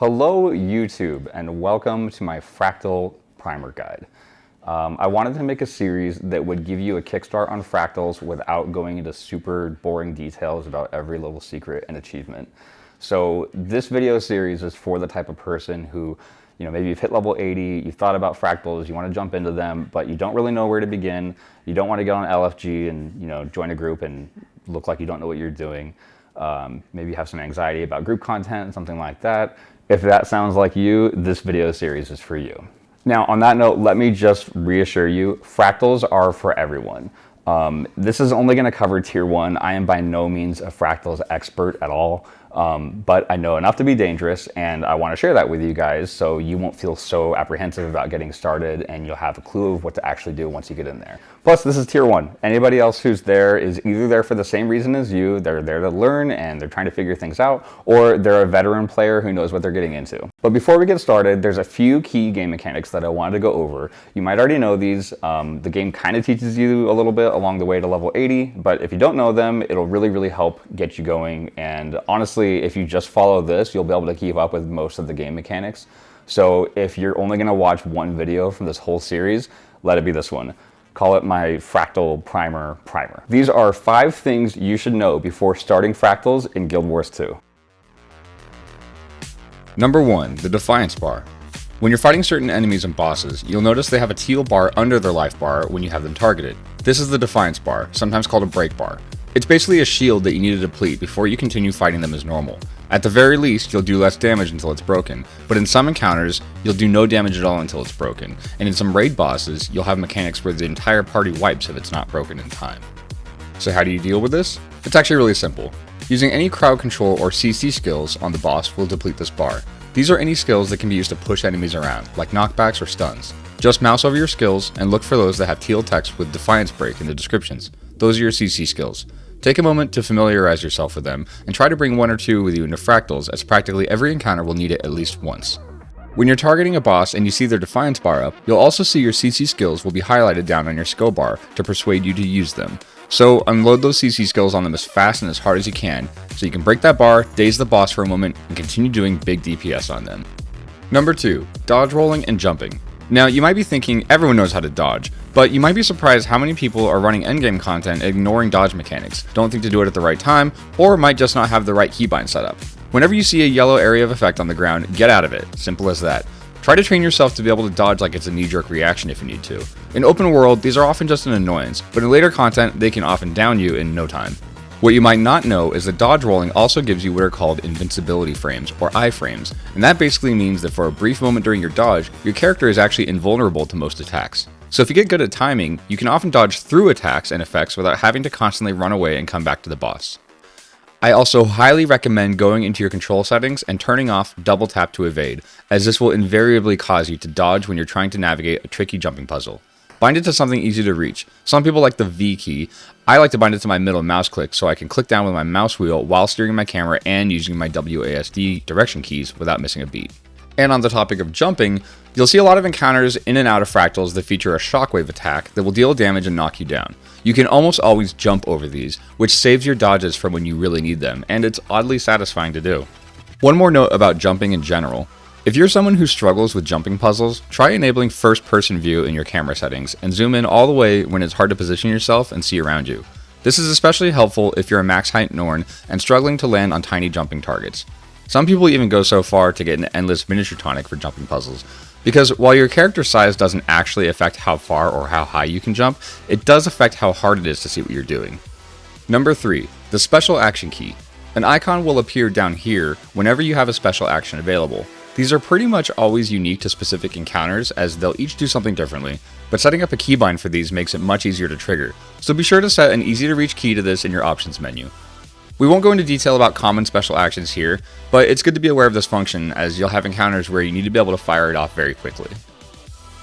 Hello YouTube and welcome to my Fractal Primer guide. I wanted to make a series that would give you a kickstart on Fractals without going into super boring details about every little secret and achievement. So this video series is for the type of person who, maybe you've hit level 80, you've thought about Fractals, you want to jump into them, but you don't really know where to begin. You don't want to get on LFG and join a group and look like you don't know what you're doing. Maybe you have some anxiety about group content, something like that. If that sounds like you, this video series is for you. Now, on that note, let me just reassure you, Fractals are for everyone. This is only going to cover Tier 1. I am by no means a Fractals expert at all, but I know enough to be dangerous, and I want to share that with you guys so you won't feel so apprehensive about getting started, and you'll have a clue of what to actually do once you get in there. Plus, this is Tier 1. Anybody else who's there is either there for the same reason as you, they're there to learn and they're trying to figure things out, or they're a veteran player who knows what they're getting into. But before we get started, there's a few key game mechanics that I wanted to go over. You might already know these. The game kind of teaches you a little bit along the way to level 80, but if you don't know them, it'll really help get you going. And honestly, if you just follow this, you'll be able to keep up with most of the game mechanics. So if you're only going to watch one video from this whole series, let it be this one. Call it my Fractal Primer. These are 5 things you should know before starting Fractals in Guild Wars 2. Number 1, the Defiance Bar. When you're fighting certain enemies and bosses, you'll notice they have a teal bar under their life bar when you have them targeted. This is the Defiance Bar, sometimes called a break bar. It's basically a shield that you need to deplete before you continue fighting them as normal. At the very least, you'll do less damage until it's broken, but in some encounters, you'll do no damage at all until it's broken, and in some raid bosses, you'll have mechanics where the entire party wipes if it's not broken in time. So how do you deal with this? It's actually really simple. Using any crowd control or CC skills on the boss will deplete this bar. These are any skills that can be used to push enemies around, like knockbacks or stuns. Just mouse over your skills and look for those that have teal text with Defiance Break in the descriptions. Those are your CC skills. Take a moment to familiarize yourself with them, and try to bring 1 or 2 with you into Fractals, as practically every encounter will need it at least once. When you're targeting a boss and you see their Defiance bar up, you'll also see your CC skills will be highlighted down on your skill bar to persuade you to use them. So unload those CC skills on them as fast and as hard as you can, so you can break that bar, daze the boss for a moment, and continue doing big DPS on them. Number 2, dodge rolling and jumping. Now, you might be thinking everyone knows how to dodge, but you might be surprised how many people are running endgame content ignoring dodge mechanics, don't think to do it at the right time, or might just not have the right keybind set up. Whenever you see a yellow area of effect on the ground, get out of it. Simple as that. Try to train yourself to be able to dodge like it's a knee-jerk reaction if you need to. In open world, these are often just an annoyance, but in later content, they can often down you in no time. What you might not know is that dodge rolling also gives you what are called invincibility frames, or iframes, and that basically means that for a brief moment during your dodge, your character is actually invulnerable to most attacks. So if you get good at timing, you can often dodge through attacks and effects without having to constantly run away and come back to the boss. I also highly recommend going into your control settings and turning off double tap to evade, as this will invariably cause you to dodge when you're trying to navigate a tricky jumping puzzle. Bind it to something easy to reach. Some people like the V key. I like to bind it to my middle mouse click so I can click down with my mouse wheel while steering my camera and using my WASD direction keys without missing a beat. And on the topic of jumping, you'll see a lot of encounters in and out of Fractals that feature a shockwave attack that will deal damage and knock you down. You can almost always jump over these, which saves your dodges from when you really need them, and it's oddly satisfying to do. One more note about jumping in general. If you're someone who struggles with jumping puzzles, try enabling first-person view in your camera settings and zoom in all the way when it's hard to position yourself and see around you. This is especially helpful if you're a max height Norn and struggling to land on tiny jumping targets. Some people even go so far to get an endless miniature tonic for jumping puzzles, because while your character size doesn't actually affect how far or how high you can jump, it does affect how hard it is to see what you're doing. Number 3, the special action key. An icon will appear down here whenever you have a special action available. These are pretty much always unique to specific encounters, as they'll each do something differently, but setting up a keybind for these makes it much easier to trigger, so be sure to set an easy to reach key to this in your options menu. We won't go into detail about common special actions here, but it's good to be aware of this function, as you'll have encounters where you need to be able to fire it off very quickly.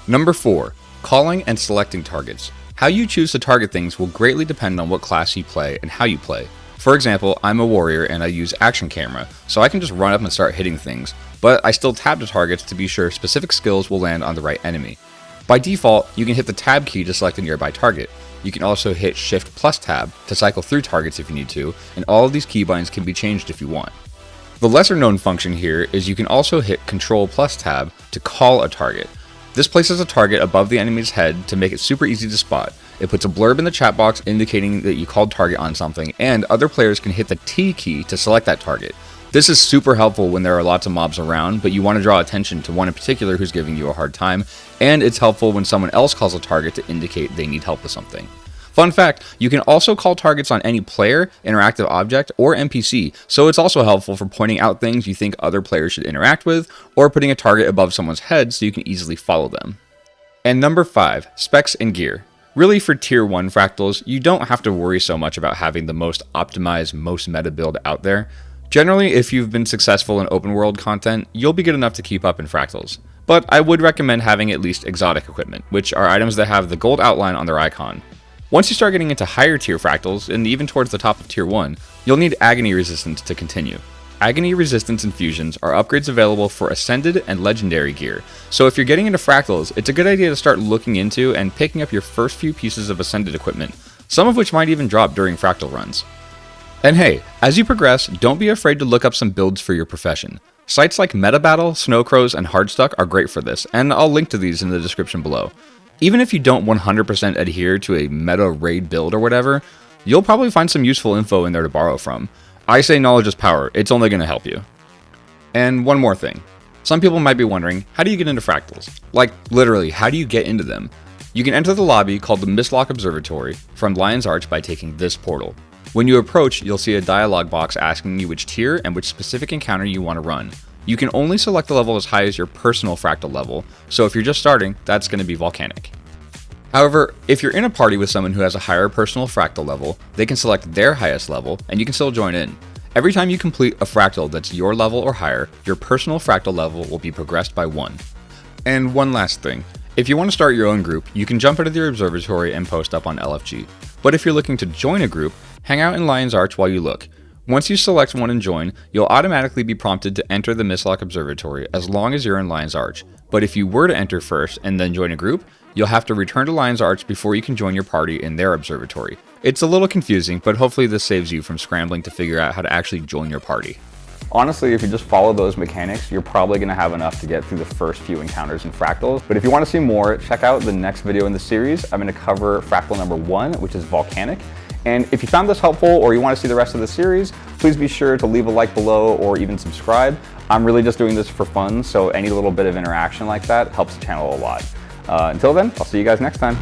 Number 4, calling and selecting targets. How you choose to target things will greatly depend on what class you play and how you play. For example, I'm a warrior and I use action camera, so I can just run up and start hitting things, but I still tab to targets to be sure specific skills will land on the right enemy. By default, you can hit the tab key to select a nearby target. You can also hit Shift plus Tab to cycle through targets if you need to, and all of these keybinds can be changed if you want. The lesser known function here is you can also hit Ctrl plus Tab to call a target. This places a target above the enemy's head to make it super easy to spot. It puts a blurb in the chat box indicating that you called target on something, and other players can hit the T key to select that target. This is super helpful when there are lots of mobs around, but you want to draw attention to one in particular who's giving you a hard time, and it's helpful when someone else calls a target to indicate they need help with something. Fun fact, you can also call targets on any player, interactive object, or NPC, so it's also helpful for pointing out things you think other players should interact with, or putting a target above someone's head so you can easily follow them. And number 5, specs and gear. Really, for tier 1 fractals, you don't have to worry so much about having the most optimized, most meta build out there. Generally, if you've been successful in open world content, you'll be good enough to keep up in fractals. But I would recommend having at least exotic equipment, which are items that have the gold outline on their icon. Once you start getting into higher tier fractals, and even towards the top of tier 1, you'll need agony resistance to continue. Agony resistance infusions are upgrades available for ascended and legendary gear, so if you're getting into fractals, it's a good idea to start looking into and picking up your first few pieces of ascended equipment, some of which might even drop during fractal runs. And hey, as you progress, don't be afraid to look up some builds for your profession. Sites like MetaBattle, Snowcrows, and Hardstuck are great for this, and I'll link to these in the description below. Even if you don't 100% adhere to a meta raid build or whatever, you'll probably find some useful info in there to borrow from. I say knowledge is power, it's only going to help you. And one more thing. Some people might be wondering, how do you get into fractals? Like, literally, how do you get into them? You can enter the lobby called the Mistlock Observatory from Lion's Arch by taking this portal. When you approach, you'll see a dialog box asking you which tier and which specific encounter you want to run. You can only select the level as high as your personal fractal level, so if you're just starting, that's going to be Volcanic. However, if you're in a party with someone who has a higher personal fractal level, they can select their highest level, and you can still join in. Every time you complete a fractal that's your level or higher, your personal fractal level will be progressed by 1. And one last thing. If you want to start your own group, you can jump into the observatory and post up on LFG. But if you're looking to join a group, hang out in Lion's Arch while you look. Once you select one and join, you'll automatically be prompted to enter the Mistlock Observatory as long as you're in Lion's Arch. But if you were to enter first and then join a group, you'll have to return to Lion's Arch before you can join your party in their observatory. It's a little confusing, but hopefully this saves you from scrambling to figure out how to actually join your party. Honestly, if you just follow those mechanics, you're probably going to have enough to get through the first few encounters in Fractals. But if you want to see more, check out the next video in the series. I'm going to cover Fractal number 1, which is Volcanic. And if you found this helpful or you want to see the rest of the series, please be sure to leave a like below or even subscribe. I'm really just doing this for fun, so any little bit of interaction like that helps the channel a lot. Until then, I'll see you guys next time.